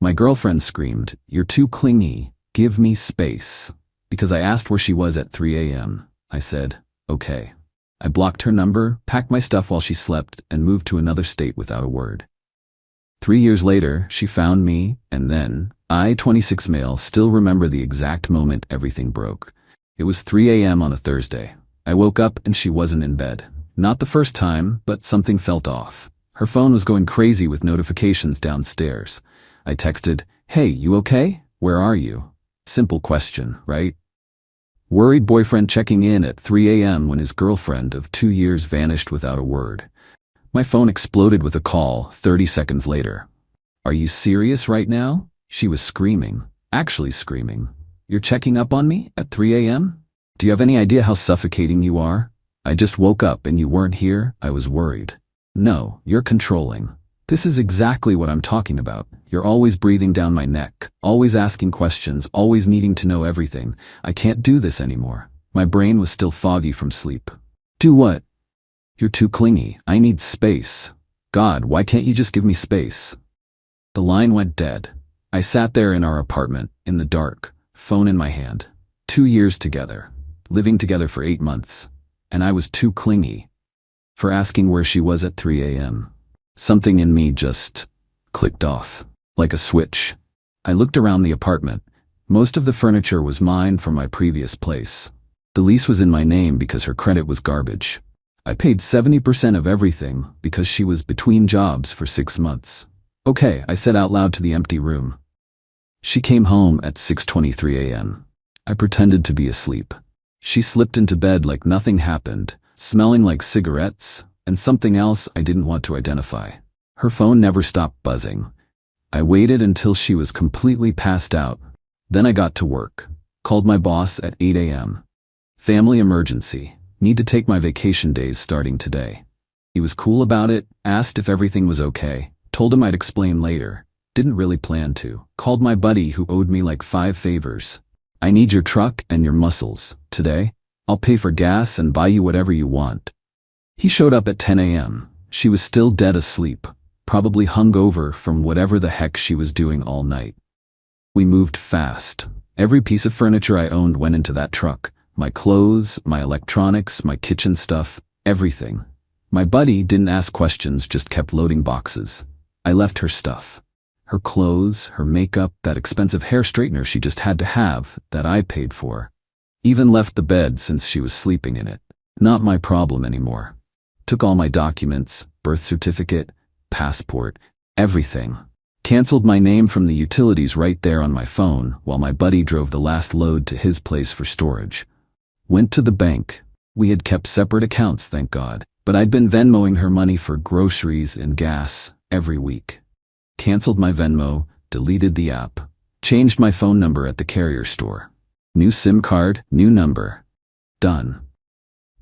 My girlfriend screamed, "You're too clingy. Give me space." Because I asked where she was at 3 a.m. I said, "Okay." I blocked her number, packed my stuff while she slept, and moved to another state without a word. 3 years later, she found me, and then, I, 26 male, still remember the exact moment everything broke. It was 3 a.m. on a Thursday. I woke up and she wasn't in bed. Not the first time, but something felt off. Her phone was going crazy with notifications downstairs. I texted, "Hey, you okay? Where are you?" Simple question, right? Worried boyfriend checking in at 3 a.m. when his girlfriend of 2 years vanished without a word. My phone exploded with a call 30 seconds later. "Are you serious right now?" She was screaming, actually screaming. "You're checking up on me at 3 a.m.? Do you have any idea how suffocating you are? I just woke up and you weren't here." I was worried. "No, you're controlling. This is exactly what I'm talking about. You're always breathing down my neck, always asking questions, always needing to know everything. I can't do this anymore." My brain was still foggy from sleep. "Do what?" "You're too clingy. I need space. God, why can't you just give me space?" The line went dead. I sat there in our apartment, in the dark, phone in my hand. 2 years together, living together for 8 months. And I was too clingy for asking where she was at 3 a.m. Something in me just clicked off, like a switch. I looked around the apartment. Most of the furniture was mine from my previous place. The lease was in my name because her credit was garbage. I paid 70% of everything because she was between jobs for 6 months. "Okay," I said out loud to the empty room. She came home at 6:23 a.m. I pretended to be asleep. She slipped into bed like nothing happened, smelling like cigarettes and something else I didn't want to identify. Her phone never stopped buzzing. I waited until she was completely passed out. Then I got to work. Called my boss at 8 a.m. "Family emergency. Need to take my vacation days starting today." He was cool about it, asked if everything was okay, told him I'd explain later. Didn't really plan to. Called my buddy who owed me like 5 favors. "I need your truck and your muscles today. I'll pay for gas and buy you whatever you want." He showed up at 10 a.m. She was still dead asleep, probably hungover from whatever the heck she was doing all night. We moved fast. Every piece of furniture I owned went into that truck. My clothes, my electronics, my kitchen stuff, everything. My buddy didn't ask questions, just kept loading boxes. I left her stuff. Her clothes, her makeup, that expensive hair straightener she just had to have, that I paid for. Even left the bed since she was sleeping in it. Not my problem anymore. Took all my documents, birth certificate, passport, everything. Canceled my name from the utilities right there on my phone while my buddy drove the last load to his place for storage. Went to the bank. We had kept separate accounts, thank God, but I'd been Venmoing her money for groceries and gas every week. Canceled my Venmo, deleted the app, changed my phone number at the carrier store. New SIM card, new number. Done.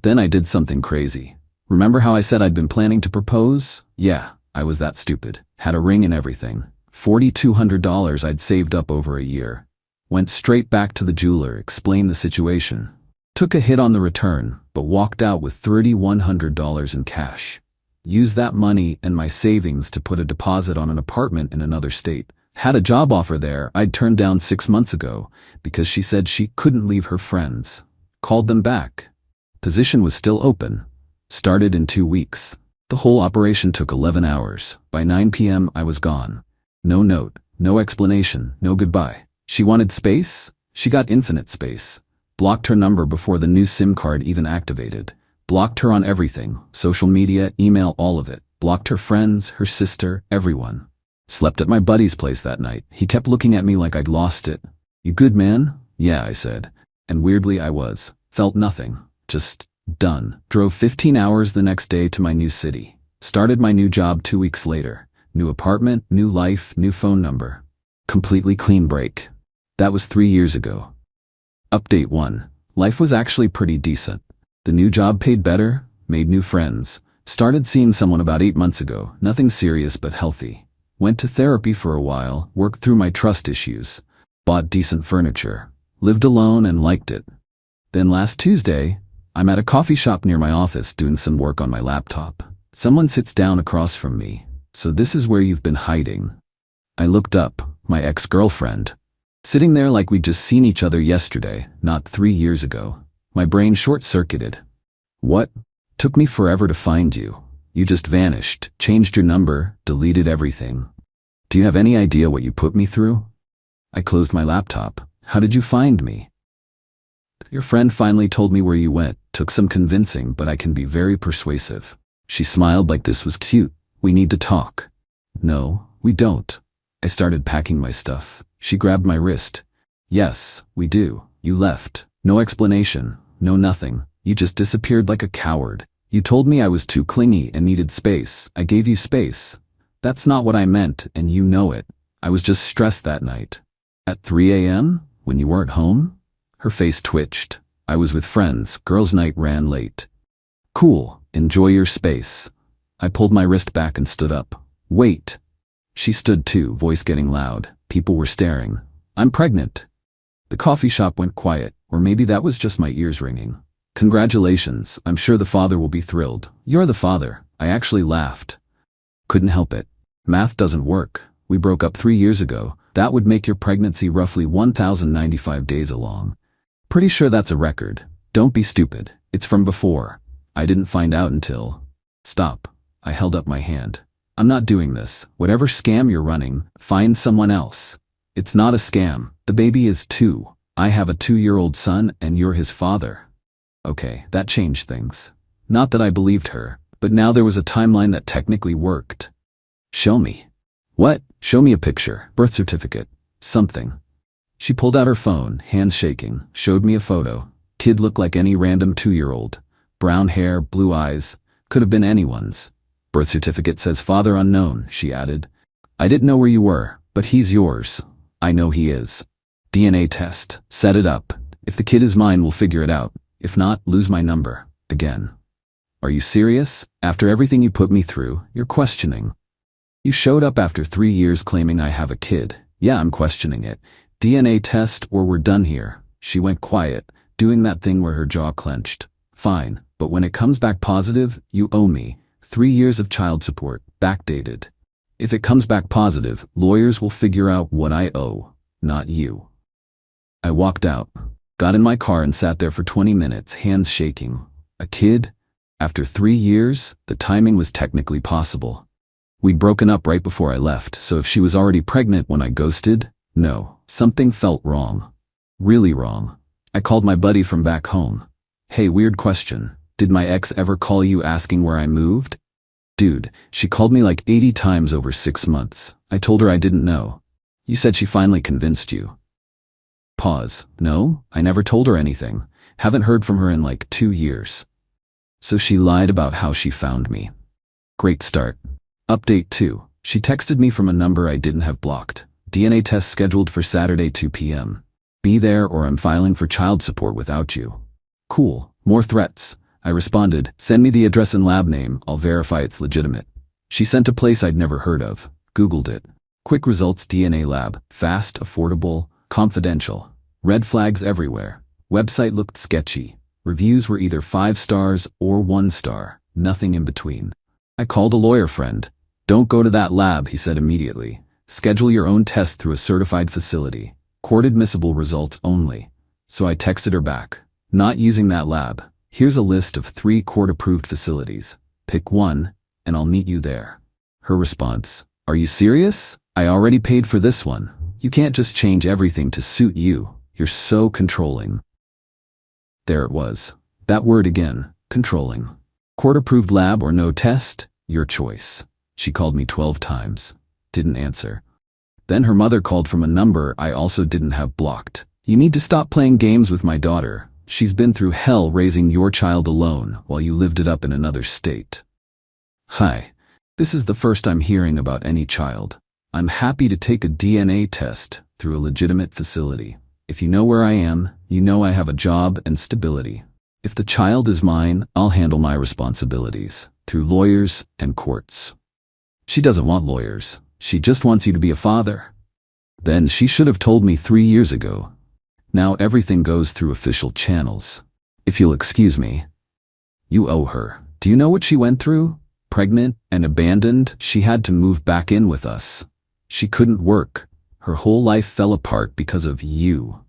Then I did something crazy. Remember how I said I'd been planning to propose? Yeah, I was that stupid. Had a ring and everything. $4,200 I'd saved up over a year. Went straight back to the jeweler, explained the situation. Took a hit on the return, but walked out with $3,100 in cash. Used that money and my savings to put a deposit on an apartment in another state. Had a job offer there I'd turned down 6 months ago because she said she couldn't leave her friends. Called them back. Position was still open. Started in 2 weeks. The whole operation took 11 hours. By 9 p.m. I was gone. No note, no explanation, no goodbye. She wanted space? She got infinite space. Blocked her number before the new SIM card even activated. Blocked her on everything, social media, email, all of it. Blocked her friends, her sister, everyone. Slept at my buddy's place that night. He kept looking at me like I'd lost it. "You good, man?" "Yeah," I said. And weirdly I was. Felt nothing. Just done. Drove 15 hours the next day to my new city. Started my new job 2 weeks later. New apartment, new life, new phone number. Completely clean break. That was 3 years ago. Update 1. Life was actually pretty decent. The new job paid better, made new friends. Started seeing someone about 8 months ago, nothing serious but healthy. Went to therapy for a while, worked through my trust issues. Bought decent furniture. Lived alone and liked it. Then last Tuesday, I'm at a coffee shop near my office doing some work on my laptop. Someone sits down across from me. "So this is where you've been hiding." I looked up, My ex-girlfriend. Sitting there like we'd just seen each other yesterday, not 3 years ago. My brain short-circuited. What? Took me forever to find you. You just vanished, changed your number, deleted everything. Do you have any idea what you put me through? I closed my laptop. How did you find me? Your friend finally told me where you went. Took some convincing, but I can be very persuasive. She smiled like this was cute. We need to talk. No, we don't. I started packing my stuff. She grabbed my wrist. Yes, we do. You left. No explanation. No nothing. You just disappeared like a coward. You told me I was too clingy and needed space. I gave you space. That's not what I meant, and you know it. I was just stressed that night. At 3 a.m.? When you weren't home? Her face twitched. I was with friends. Girls' night ran late. Cool. Enjoy your space. I pulled my wrist back and stood up. Wait. She stood too, voice getting loud. People were staring. I'm pregnant. The coffee shop went quiet, or maybe that was just my ears ringing. Congratulations. I'm sure the father will be thrilled. You're the father. I actually laughed. Couldn't help it. Math doesn't work. We broke up 3 years ago. That would make your pregnancy roughly 1,095 days along. Pretty sure that's a record. Don't be stupid. It's from before. I didn't find out until... Stop. I held up my hand. I'm not doing this. Whatever scam you're running, find someone else. It's not a scam. The baby is 2. I have a 2-year-old son and you're his father. Okay, that changed things. Not that I believed her, but now there was a timeline that technically worked. Show me. What? Show me a picture, birth certificate, something. She pulled out her phone, hands shaking, showed me a photo. Kid looked like any random 2-year-old. Brown hair, blue eyes. Could have been anyone's. Birth certificate says father unknown, she added. I didn't know where you were, but he's yours. I know he is. DNA test. Set it up. If the kid is mine, we'll figure it out. If not, lose my number. Again. Are you serious? After everything you put me through, you're questioning. You showed up after 3 years claiming I have a kid. Yeah, I'm questioning it. DNA test or we're done here. She went quiet, doing that thing where her jaw clenched. Fine, but when it comes back positive, you owe me 3 years of child support, backdated. If it comes back positive, lawyers will figure out what I owe, not you. I walked out, got in my car and sat there for 20 minutes, hands shaking. A kid? After 3 years, the timing was technically possible. We'd broken up right before I left, so if she was already pregnant when I ghosted, no, something felt wrong. Really wrong. I called my buddy from back home. Hey, weird question. Did my ex ever call you asking where I moved? Dude, she called me like 80 times over 6 months. I told her I didn't know. You said she finally convinced you. Pause. No, I never told her anything. Haven't heard from her in like 2 years. So she lied about how she found me. Great start. Update 2. She texted me from a number I didn't have blocked. DNA test scheduled for Saturday 2 p.m. Be there or I'm filing for child support without you. Cool. More threats. I responded, send me the address and lab name, I'll verify it's legitimate. She sent a place I'd never heard of. Googled it. Quick results DNA lab. Fast, affordable, confidential. Red flags everywhere. Website looked sketchy. Reviews were either 5 stars or 1 star. Nothing in between. I called a lawyer friend. Don't go to that lab, he said immediately. Schedule your own test through a certified facility. Court admissible results only. So I texted her back. Not using that lab. Here's a list of 3 court-approved facilities. Pick one, and I'll meet you there. Her response, are you serious? I already paid for this one. You can't just change everything to suit you. You're so controlling. There it was. That word again, controlling. Court-approved lab or no test? Your choice. She called me 12 times. Didn't answer. Then her mother called from a number I also didn't have blocked. You need to stop playing games with my daughter. She's been through hell raising your child alone while you lived it up in another state. Hi. This is the first I'm hearing about any child. I'm happy to take a DNA test through a legitimate facility. If you know where I am, you know I have a job and stability. If the child is mine, I'll handle my responsibilities through lawyers and courts. She doesn't want lawyers. She just wants you to be a father. Then she should have told me 3 years ago. Now everything goes through official channels. If you'll excuse me. You owe her. Do you know what she went through? Pregnant and abandoned, she had to move back in with us. She couldn't work. Her whole life fell apart because of you.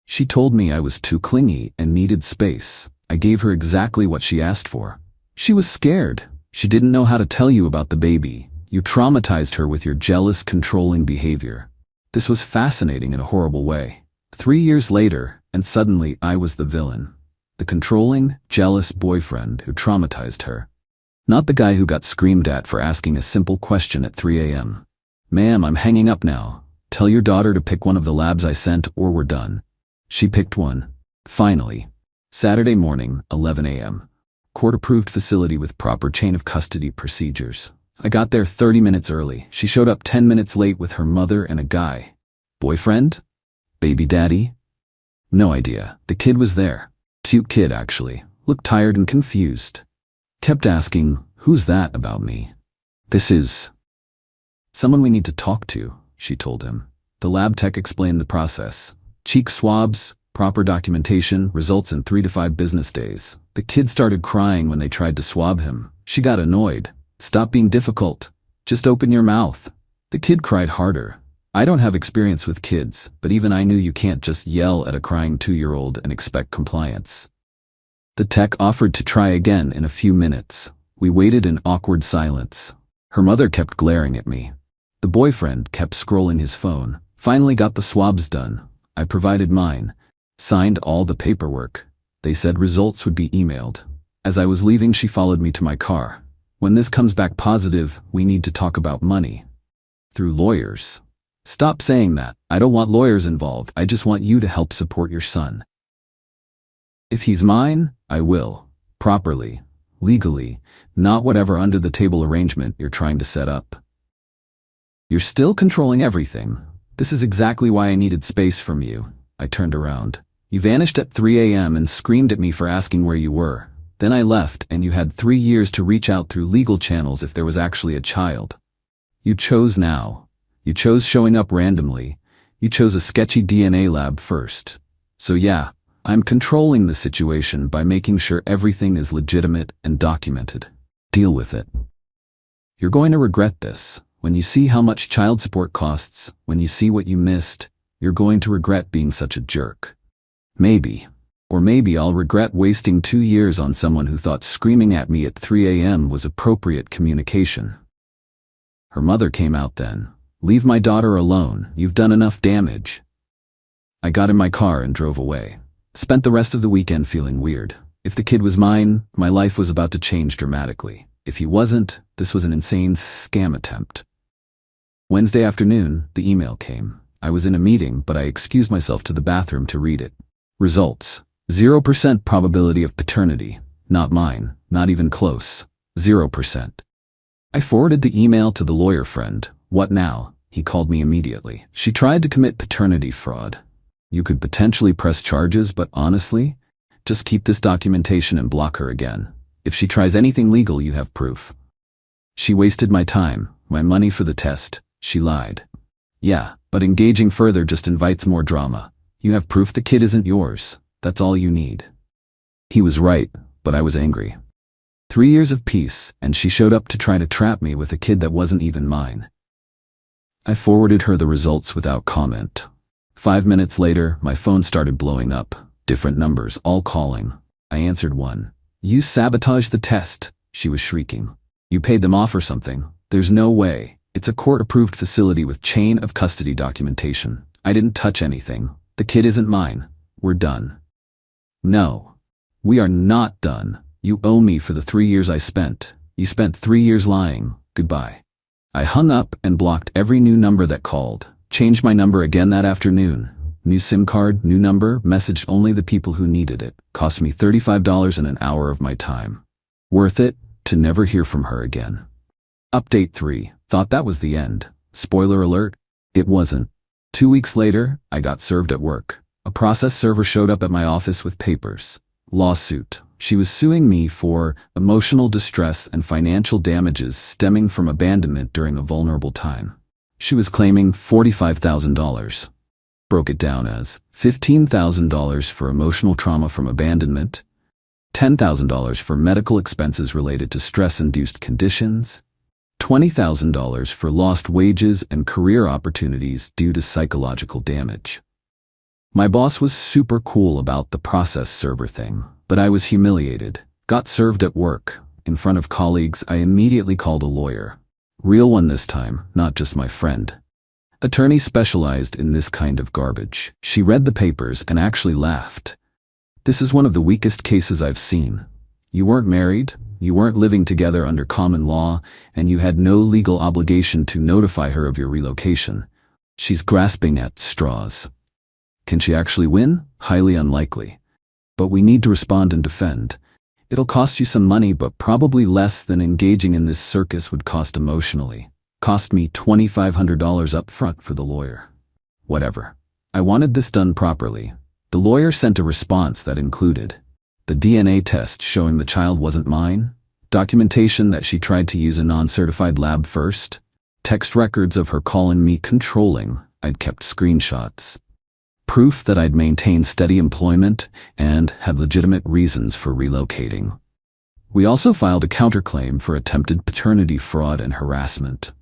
She told me I was too clingy and needed space. I gave her exactly what she asked for. She was scared. She didn't know how to tell you about the baby. You traumatized her with your jealous, controlling behavior. This was fascinating in a horrible way. 3 years later, and suddenly I was the villain. The controlling, jealous boyfriend who traumatized her. Not the guy who got screamed at for asking a simple question at 3 a.m. "Ma'am, I'm hanging up now. Tell your daughter to pick one of the labs I sent or we're done." She picked one. Finally. Saturday morning, 11 a.m. Court-approved facility with proper chain of custody procedures. I got there 30 minutes early. She showed up 10 minutes late with her mother and a guy. Boyfriend? Baby daddy? No idea. The kid was there. Cute kid, actually. Looked tired and confused. Kept asking, "Who's that about me?" "This is someone we need to talk to," she told him. The lab tech explained the process. Cheek swabs, proper documentation, results in 3 to 5 business days. The kid started crying when they tried to swab him. She got annoyed. "Stop being difficult. Just open your mouth." The kid cried harder. I don't have experience with kids, but even I knew you can't just yell at a crying 2-year-old and expect compliance. The tech offered to try again in a few minutes. We waited in awkward silence. Her mother kept glaring at me. The boyfriend kept scrolling his phone. Finally got the swabs done. I provided mine. Signed all the paperwork. They said results would be emailed. As I was leaving, she followed me to my car. "When this comes back positive, we need to talk about money." "Through lawyers." "Stop saying that. I don't want lawyers involved. I just want you to help support your son. If he's mine, I will. Properly. Legally. Not whatever under-the-table arrangement you're trying to set up." "You're still controlling everything. This is exactly why I needed space from you." I turned around. "You vanished at 3 a.m. and screamed at me for asking where you were. Then I left and you had 3 years to reach out through legal channels if there was actually a child. You chose now. You chose showing up randomly. You chose a sketchy DNA lab first. So yeah, I'm controlling the situation by making sure everything is legitimate and documented. Deal with it. You're going to regret this. When you see how much child support costs, when you see what you missed, you're going to regret being such a jerk. Maybe. Or maybe I'll regret wasting 2 years on someone who thought screaming at me at 3 a.m. was appropriate communication." Her mother came out then. "Leave my daughter alone. You've done enough damage." I got in my car and drove away. Spent the rest of the weekend feeling weird. If the kid was mine, my life was about to change dramatically. If he wasn't, this was an insane scam attempt. Wednesday afternoon, the email came. I was in a meeting, but I excused myself to the bathroom to read it. Results. 0% probability of paternity. Not mine. Not even close. 0%. I forwarded the email to the lawyer friend. "What now?" He called me immediately. "She tried to commit paternity fraud. You could potentially press charges, but honestly, just keep this documentation and block her again. If she tries anything legal, you have proof." She wasted my time, my money for the test. She lied. "Yeah, but engaging further just invites more drama. You have proof the kid isn't yours. That's all you need." He was right, but I was angry. 3 years of peace, and she showed up to try to trap me with a kid that wasn't even mine. I forwarded her the results without comment. 5 minutes later, my phone started blowing up. Different numbers, all calling. I answered one. "You sabotaged the test," she was shrieking. "You paid them off or something. There's no way. It's a court-approved facility with chain of custody documentation. I didn't touch anything. The kid isn't mine. We're done." "No. We are not done. You owe me for the 3 years I spent. You spent 3 years lying. Goodbye." I hung up and blocked every new number that called. Changed my number again that afternoon. New SIM card, new number, messaged only the people who needed it. Cost me $35 in an hour of my time. Worth it to never hear from her again. Update 3. Thought that was the end. Spoiler alert, it wasn't. 2 weeks later, I got served at work. A process server showed up at my office with papers. Lawsuit. She was suing me for emotional distress and financial damages stemming from abandonment during a vulnerable time. She was claiming $45,000. Broke it down as $15,000 for emotional trauma from abandonment, $10,000 for medical expenses related to stress-induced conditions, $20,000 for lost wages and career opportunities due to psychological damage. My boss was super cool about the process server thing, but I was humiliated. Got served at work. In front of colleagues, I immediately called a lawyer. Real one this time, not just my friend. Attorney specialized in this kind of garbage. She read the papers and actually laughed. This is one of the weakest cases I've seen. You weren't married, you weren't living together under common law, and you had no legal obligation to notify her of your relocation. She's grasping at straws. Can she actually win? Highly unlikely. But we need to respond and defend. It'll cost you some money, but probably less than engaging in this circus would cost emotionally. Cost me $2,500 up front for the lawyer. Whatever. I wanted this done properly. The lawyer sent a response that included the DNA test showing the child wasn't mine, documentation that she tried to use a non-certified lab first, text records of her calling me controlling, I'd kept screenshots, proof that I'd maintained steady employment and had legitimate reasons for relocating. We also filed a counterclaim for attempted paternity fraud and harassment.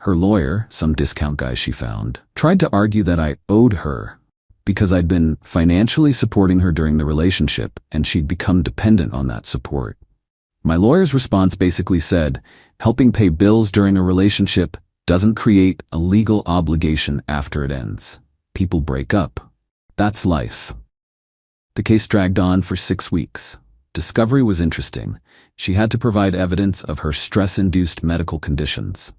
Her lawyer, some discount guy she found, tried to argue that I owed her because I'd been financially supporting her during the relationship and she'd become dependent on that support. My lawyer's response basically said, helping pay bills during a relationship doesn't create a legal obligation after it ends. People break up. That's life. The case dragged on for 6 weeks. Discovery was interesting. She had to provide evidence of her stress-induced medical conditions.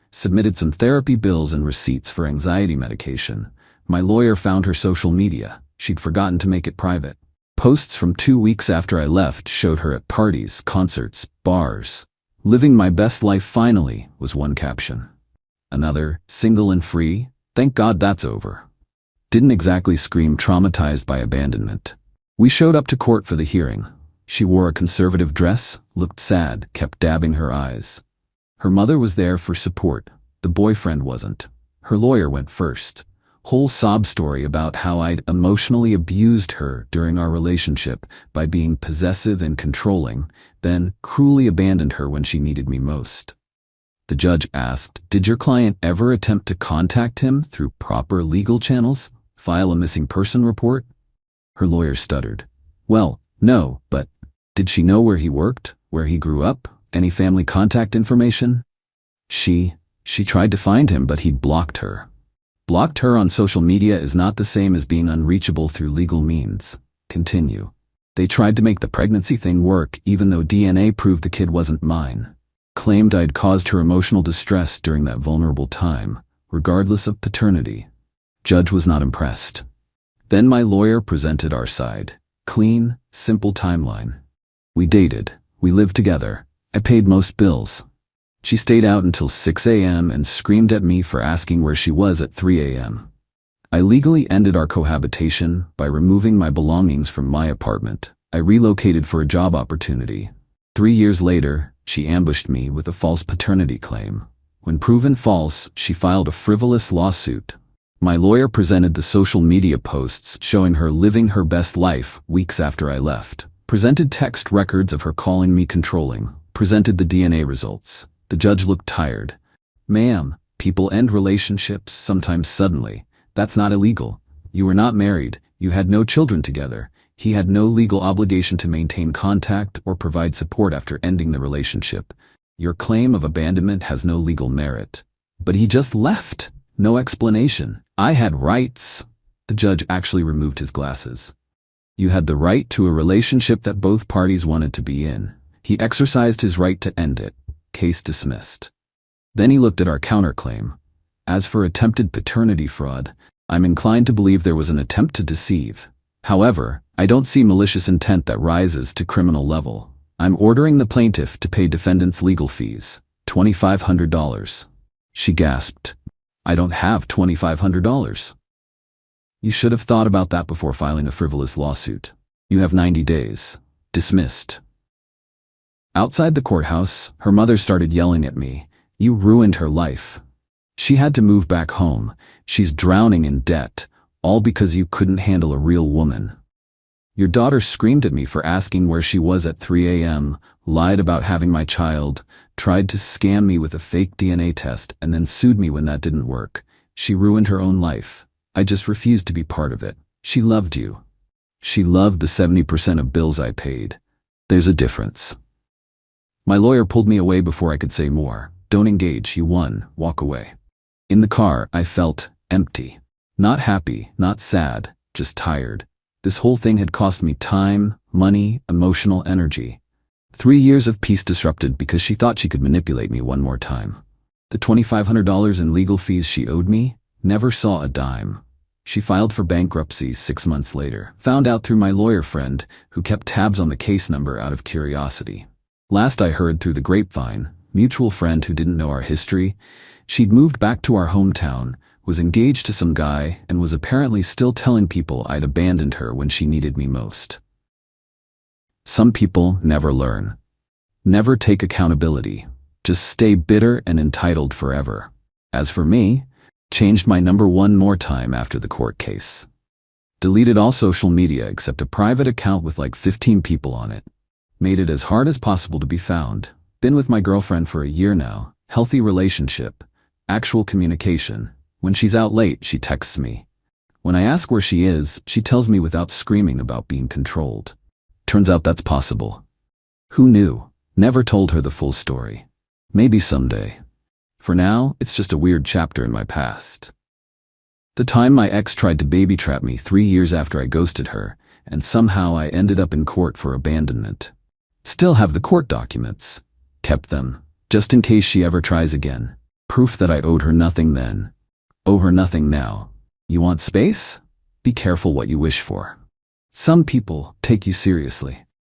Submitted some therapy bills and receipts for anxiety medication. My lawyer found her social media. She'd forgotten to make it private. Posts from 2 weeks after I left showed her at parties, concerts, bars. Living my best life finally, was one caption. Another, single and free. Thank God that's over. Didn't exactly scream traumatized by abandonment. We showed up to court for the hearing. She wore a conservative dress, looked sad, kept dabbing her eyes. Her mother was there for support. The boyfriend wasn't. Her lawyer went first. Whole sob story about how I'd emotionally abused her during our relationship by being possessive and controlling, then cruelly abandoned her when she needed me most. The judge asked, did your client ever attempt to contact him through proper legal channels? File a missing person report? Her lawyer stuttered. Well, no, but did she know where he worked, where he grew up, any family contact information? She tried to find him, but he'd blocked her. Blocked her on social media is not the same as being unreachable through legal means. Continue. They tried to make the pregnancy thing work even though DNA proved the kid wasn't mine. Claimed I'd caused her emotional distress during that vulnerable time, regardless of paternity. Judge was not impressed. Then my lawyer presented our side. Clean, simple timeline. We dated. We lived together. I paid most bills. She stayed out until 6 a.m. and screamed at me for asking where she was at 3 a.m. I legally ended our cohabitation by removing my belongings from my apartment. I relocated for a job opportunity. 3 years later, she ambushed me with a false paternity claim. When proven false, she filed a frivolous lawsuit. My lawyer presented the social media posts showing her living her best life weeks after I left. Presented text records of her calling me controlling. Presented the DNA results. The judge looked tired. Ma'am, people end relationships, sometimes suddenly. That's not illegal. You were not married. You had no children together. He had no legal obligation to maintain contact or provide support after ending the relationship. Your claim of abandonment has no legal merit. But he just left. No explanation. I had rights. The judge actually removed his glasses. You had the right to a relationship that both parties wanted to be in. He exercised his right to end it. Case dismissed. Then he looked at our counterclaim. As for attempted paternity fraud, I'm inclined to believe there was an attempt to deceive. However, I don't see malicious intent that rises to criminal level. I'm ordering the plaintiff to pay defendant's legal fees, $2,500. She gasped. I don't have $2,500. You should have thought about that before filing a frivolous lawsuit. You have 90 days. Dismissed. Outside the courthouse, her mother started yelling at me. You ruined her life. She had to move back home. She's drowning in debt, all because you couldn't handle a real woman. Your daughter screamed at me for asking where she was at 3 a.m., lied about having my child, tried to scam me with a fake DNA test, and then sued me when that didn't work. She ruined her own life. I just refused to be part of it. She loved you. She loved the 70% of bills I paid. There's a difference. My lawyer pulled me away before I could say more. Don't engage, you won, walk away. In the car, I felt empty. Not happy, not sad, just tired. This whole thing had cost me time, money, emotional energy. 3 years of peace disrupted because she thought she could manipulate me one more time. The $2,500 in legal fees she owed me, never saw a dime. She filed for bankruptcy 6 months later, found out through my lawyer friend, who kept tabs on the case number out of curiosity. Last I heard through the grapevine, mutual friend who didn't know our history, she'd moved back to our hometown, was engaged to some guy, and was apparently still telling people I'd abandoned her when she needed me most. Some people never learn. Never take accountability. Just stay bitter and entitled forever. As for me, changed my number one more time after the court case. Deleted all social media except a private account with like 15 people on it. Made it as hard as possible to be found. Been with my girlfriend for a year now. Healthy relationship. Actual communication. When she's out late, she texts me. When I ask where she is, she tells me without screaming about being controlled. Turns out that's possible. Who knew? Never told her the full story. Maybe someday. For now, it's just a weird chapter in my past. The time my ex tried to baby trap me 3 years after I ghosted her, and somehow I ended up in court for abandonment. Still have the court documents. Kept them, just in case she ever tries again. Proof that I owed her nothing then. Owe her nothing now. You want space? Be careful what you wish for. Some people take you seriously.